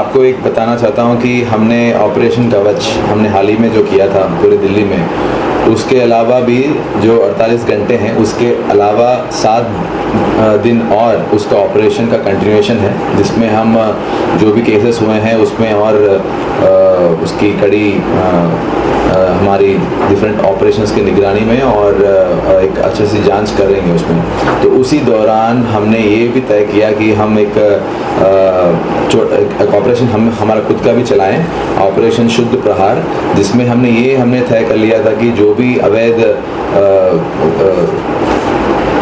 आपको एक बताना चाहता हूँ कि हमने ऑपरेशन कवच हमने हाल ही में जो किया था पूरे दिल्ली में, उसके अलावा भी जो 48 घंटे हैं उसके अलावा 7 दिन और उसका ऑपरेशन का कंटिन्यूएशन है, जिसमें हम जो भी केसेस हुए हैं उसमें और उसकी कड़ी हमारी डिफरेंट ऑपरेशंस की निगरानी में और एक अच्छे से जांच करेंगे उसमें। तो उसी दौरान हमने ये भी तय किया कि हम एक ऑपरेशन हमारा खुद का भी चलाएं, ऑपरेशन शुद्ध प्रहार, जिसमें हमने तय कर लिया था कि जो भी अवैध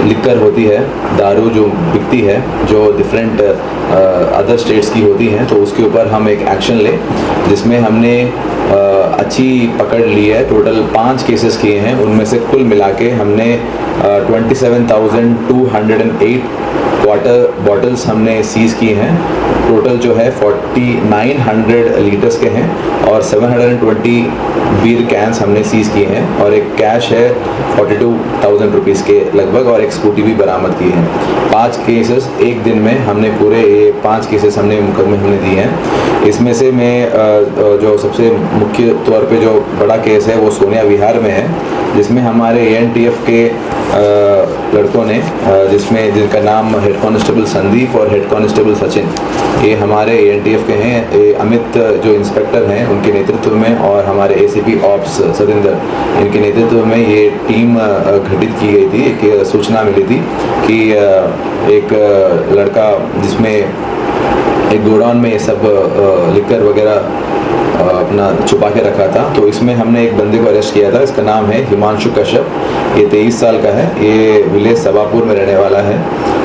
लिकर होती है, दारू जो बिकती है जो डिफरेंट अदर स्टेट्स की होती हैं, तो उसके ऊपर हम एक एक्शन लें, जिसमें हमने अच्छी पकड़ ली है। टोटल 5 केसेस किए हैं, उनमें से कुल मिला के हमने 27,208 वाटर बॉटल्स हमने सीज़ की हैं। टोटल जो है 4900 लीटर्स के हैं और 720 बीयर कैंस हमने सीज़ किए हैं और एक कैश है 42,000 रुपीज़ के लगभग और एक स्कूटी भी बरामद की है। 5 केसेस एक दिन में हमने पूरे ये 5 केसेस हमने मुकदमे हमने दिए हैं। इसमें से मैं जो सबसे मुख्य तौर पे जो बड़ा केस है वो सोनिया विहार में है, जिसमें हमारे ANTF के लड़कों ने जिनका नाम हेड कांस्टेबल संदीप और हेड कांस्टेबल सचिन, ये हमारे ANTF के हैं। ये अमित जो इंस्पेक्टर हैं उनके नेतृत्व में और हमारे ACP ऑप्स सतिंदर, इनके नेतृत्व में ये टीम गठित की गई थी। एक सूचना मिली थी कि एक लड़का जिसमें एक गोडाउन में ये सब लिकर वगैरह अपना छुपा के रखा था, तो इसमें हमने एक बंदे को अरेस्ट किया था। इसका नाम है हिमांशु कश्यप, ये 23 साल का है, ये विलेज सबापुर में रहने वाला है।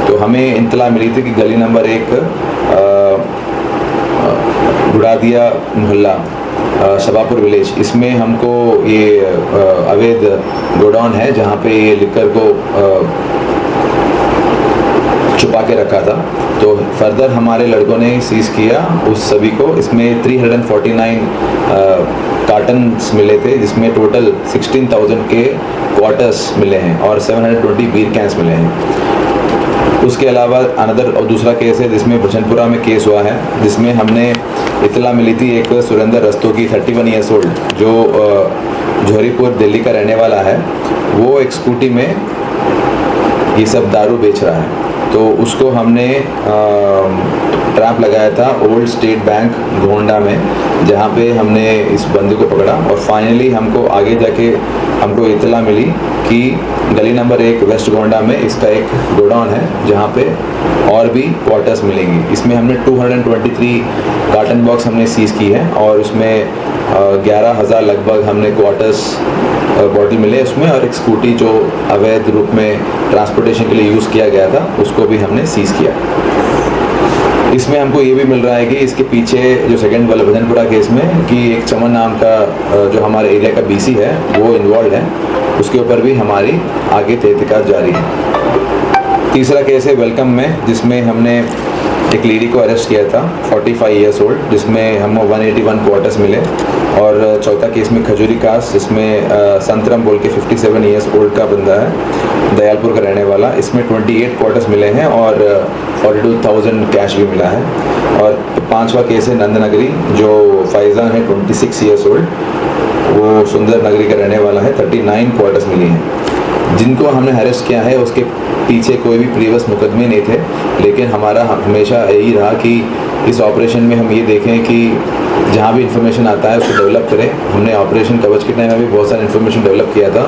तो हमें इत्तला मिली थी कि गली नंबर 1 गुड़ादिया मोहल्ला शबापुर विलेज, इसमें हमको ये अवैध गोडाउन है जहाँ पे ये लिकर को छुपा के रखा था। तो फर्दर हमारे लड़कों ने सीज़ किया उस सभी को। इसमें 349 कार्टन्स मिले थे, जिसमें टोटल 16,000 के क्वार्टर्स मिले हैं और 720 बीयर कैंस मिले हैं। उसके अलावा और दूसरा केस है जिसमें भजनपुरा में केस हुआ है, जिसमें हमने इत्तला मिली थी एक सुरेंद्र रस्तोगी 31 ईयर्स ओल्ड जो जौहरीपुर दिल्ली का रहने वाला है, वो एक स्कूटी में ये सब दारू बेच रहा है। तो उसको हमने ट्रैप लगाया था ओल्ड स्टेट बैंक गोंडा में, जहाँ पे हमने इस बंदे को पकड़ा और फाइनली हमको आगे जाके हमको इत्तला मिली कि गली नंबर 1 वेस्ट गोंडा में इसका एक गोडाउन है जहाँ पे और भी क्वार्टर्स मिलेंगी। इसमें हमने 223 कार्टन बॉक्स हमने सीज़ की है और उसमें 11,000 लगभग हमने क्वार्टर्स बॉटल मिले उसमें, और एक स्कूटी जो अवैध रूप में ट्रांसपोर्टेशन के लिए यूज़ किया गया था उसको भी हमने सीज़ किया। इसमें हमको ये भी मिल रहा है कि इसके पीछे जो सेकंड वाला भजनपुरा केस में कि एक चमन नाम का जो हमारे एरिया का BC है वो इन्वॉल्व है, उसके ऊपर भी हमारी आगे तहकीकात जारी है। तीसरा केस है वेलकम में, जिसमें हमने एक लेडी को अरेस्ट किया था 45 ईयर्स ओल्ड, जिसमें हम 181 क्वार्टर्स मिले। और चौथा केस में खजूरी कास्ट, जिसमें संतरम बोल के 57 ईयर्स ओल्ड का बंदा है, दयालपुर का रहने वाला, इसमें 28 क्वार्टर्स मिले हैं और 42,000 कैश भी मिला है। और 5वां केस है नंदनगरी, जो फैज़ान है 26 ईयर्स ओल्ड, वो सुंदर नगरी का रहने वाला है, 39 क्वार्टर्स मिली हैं। जिनको हमने अरेस्ट किया है उसके पीछे कोई भी प्रीवियस मुकदमे नहीं थे, लेकिन हमारा हमेशा यही रहा कि इस ऑपरेशन में हम ये देखें कि जहाँ भी इंफॉर्मेशन आता है उसको डेवलप करें। हमने ऑपरेशन कवच के टाइम में भी बहुत सारा इन्फॉर्मेशन डेवलप किया था,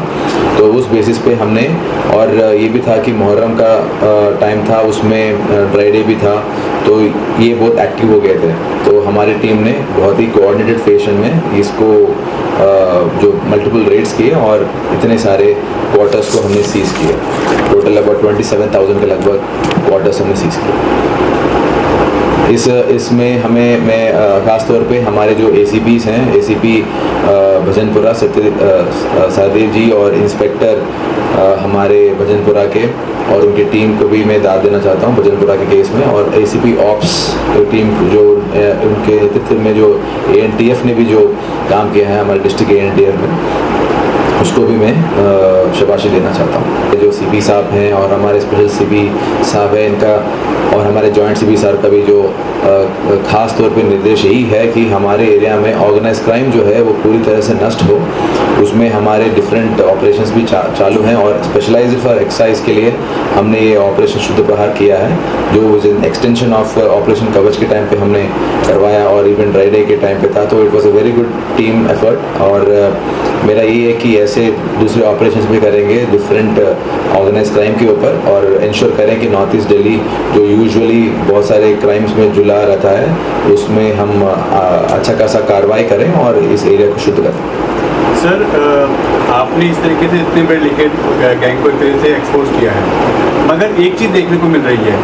तो उस बेसिस पे हमने, और ये भी था कि मुहर्रम का टाइम था, उसमें ड्राई डे भी था, तो ये बहुत एक्टिव हो गए थे। तो हमारी टीम ने बहुत ही कोऑर्डिनेटेड फैशन में इसको जो मल्टीपल रेड्स किए और इतने सारे क्वार्टर्स को हमने सीज़ किए। टोटल अबाउट 27,000 के लगभग क्वार्टर्स हमने सीज़ किए। इसमें मैं ख़ास तौर पे हमारे जो ACPs हैं, ACP भजनपुरा सहदेव जी और इंस्पेक्टर हमारे भजनपुरा के, और उनकी टीम को भी मैं दाद देना चाहता हूँ भजनपुरा के केस में। और ACP ऑप्स टीम जो उनके नेतृत्व में जो ANTF ने भी जो काम किया है हमारे डिस्ट्रिक्ट ANTF में, उसको भी मैं शाबाशी देना चाहता हूँ। जो CP साहब हैं और हमारे स्पेशल CP साहब हैं इनका, और हमारे जॉइंट CP साहब का भी जो ख़ास तौर पे निर्देश यही है कि हमारे एरिया में ऑर्गेनाइज क्राइम जो है वो पूरी तरह से नष्ट हो। उसमें हमारे डिफरेंट ऑपरेशंस भी चालू हैं और स्पेशलाइज्ड फॉर एक्साइज के लिए हमने ये ऑपरेशन शुद्ध प्रहार किया है, जो एक्सटेंशन ऑफ ऑपरेशन कवच के टाइम पे हमने करवाया और इवन ड्राई डे के टाइम पे था। तो it was a very good team effort और मेरा ये है कि ऐसे दूसरे ऑपरेशंस भी करेंगे डिफरेंट ऑर्गेनाइज क्राइम के ऊपर और इंश्योर करें कि नॉर्थ ईस्ट दिल्ली जो यूजुअली बहुत सारे क्राइम्स में जुला रहता है उसमें हम अच्छा खासा कार्रवाई करें और इस एरिया को शुद्ध करें। सर, आपने इस तरीके से इतने बड़े लीकेज गैंग को एक तरीके से एक्सपोज किया है, मगर एक चीज़ देखने को मिल रही है,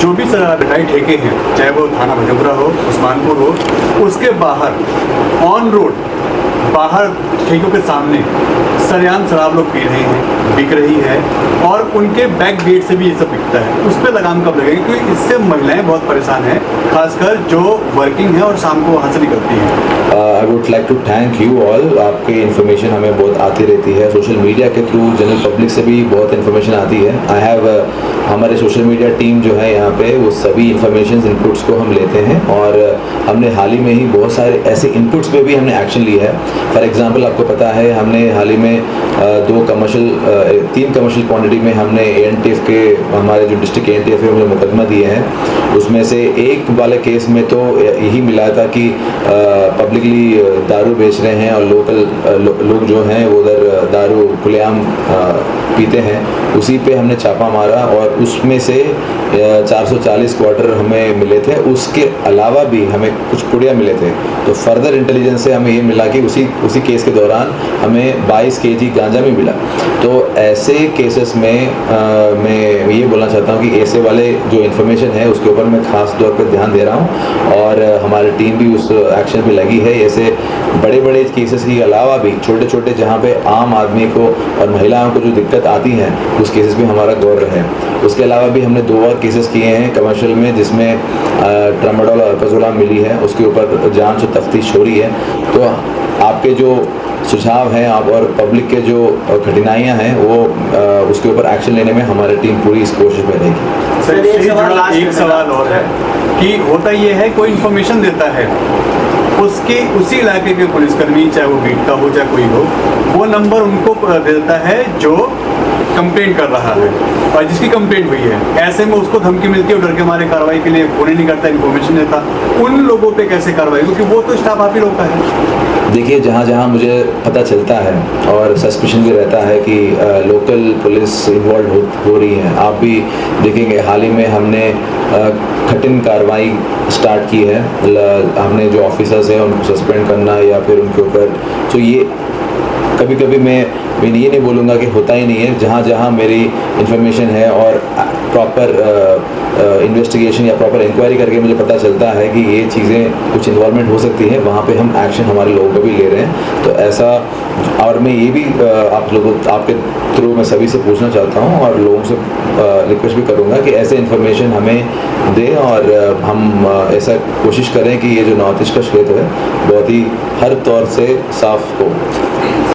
जो भी सरकारी ठेके हैं, चाहे वो थाना भजपुरा हो, उस्मानपुर हो, उसके बाहर ऑन रोड बाहर ठेकों के सामने सरेआम शराब लोग पी रहे हैं, बिक रही है और उनके बैक गेट से भी ये सब बिकता है। उस पर लगाम कब लगेगी? क्योंकि इससे महिलाएं बहुत परेशान हैं, खासकर जो वर्किंग है और शाम को वहाँ से निकलती हैं। I would like to thank you all. आपकी इन्फॉर्मेशन हमें बहुत आती रहती है, सोशल मीडिया के थ्रू जनरल पब्लिक से भी बहुत इन्फॉर्मेशन आती है। आई हैव हमारे सोशल मीडिया टीम जो है यहाँ पे वो सभी इन्फॉर्मेशन इनपुट्स को हम लेते हैं और हमने हाल ही में ही बहुत सारे ऐसे इनपुट्स पे भी हमने एक्शन लिया है। फॉर एग्जांपल आपको पता है हमने हाल ही में 3 कमर्शियल क्वांटिटी में हमने ANTF के हमारे जो डिस्ट्रिक्ट ANTF है उन्हें मुकदमा दिए हैं। उसमें से एक वाले केस में तो यही मिला था कि पब्लिकली दारू बेच रहे हैं और लोकल लोग जो हैं वो उधर दारू खुलेआम पीते हैं, उसी पे हमने छापा मारा और उसमें से 440 क्वार्टर हमें मिले थे। उसके अलावा भी हमें कुछ पुड़िया मिले थे। तो फर्दर इंटेलिजेंस से हमें ये मिला कि उसी केस के दौरान हमें 22 kg गांजा भी मिला। तो ऐसे केसेस में मैं ये बोलना चाहता हूँ कि ऐसे वाले जो इन्फॉर्मेशन है उसके ऊपर मैं ख़ास तौर पर ध्यान दे रहा हूँ और हमारी टीम भी उस एक्शन पे लगी है। ऐसे बड़े बड़े केसेस के अलावा भी छोटे छोटे जहाँ पे आम आदमी को और महिलाओं को जो दिक्कत आती हैं उस केसेस में हमारा गौर है। उसके अलावा भी हमने 2 और केसेस किए हैं कमर्शियल में जिसमें ट्रामाडोल और अल्प्राजोलम मिली है, उसके ऊपर जांच और तफ्तीश हो रही है। तो आपके जो सुझाव हैं आप और पब्लिक के जो कठिनाइयां हैं वो उसके ऊपर एक्शन लेने में हमारी टीम पूरी इस कोशिश में रहेगी। सर, एक सवाल और है कि होता ये है कोई इन्फॉर्मेशन देता है, उसके उसी इलाके के पुलिसकर्मी, चाहे वो बीट का हो चाहे कोई हो, वो नंबर उनको देता है जो कंप्लेंट कर रहा है और जिसकी कंप्लेंट हुई है। ऐसे में उसको धमकी मिलती है और डर के मारे कार्रवाई के लिए फोन ही नहीं करता, इन्फॉर्मेशन देता। उन लोगों पे कैसे कार्रवाई? क्योंकि वो तो स्टाफ आप ही लोग का है। देखिए, जहाँ जहाँ मुझे पता चलता है और सस्पिशन भी रहता है कि लोकल पुलिस इन्वॉल्व हो रही है, आप भी देखेंगे हाल ही में हमने कठिन कार्रवाई स्टार्ट की है। हमने जो ऑफिसर्स हैं उनको सस्पेंड करना या फिर उनके ऊपर, तो ये कभी कभी मैं ये नहीं बोलूँगा कि होता ही नहीं है। जहाँ जहाँ मेरी इन्फॉर्मेशन है और प्रॉपर इन्वेस्टिगेशन या प्रॉपर इंक्वायरी करके मुझे पता चलता है कि ये चीज़ें कुछ इन्वॉल्वमेंट हो सकती है, वहाँ पे हम एक्शन हमारे लोगों को भी ले रहे हैं। तो ऐसा, और मैं ये भी आपके थ्रू मैं सभी से पूछना चाहता हूँ और लोगों से रिक्वेस्ट भी करूँगा कि ऐसे इन्फॉर्मेशन हमें दें और हम ऐसा कोशिश करें कि ये जो नॉर्थ ईस्ट का क्षेत्र है बहुत ही हर तौर से साफ हो।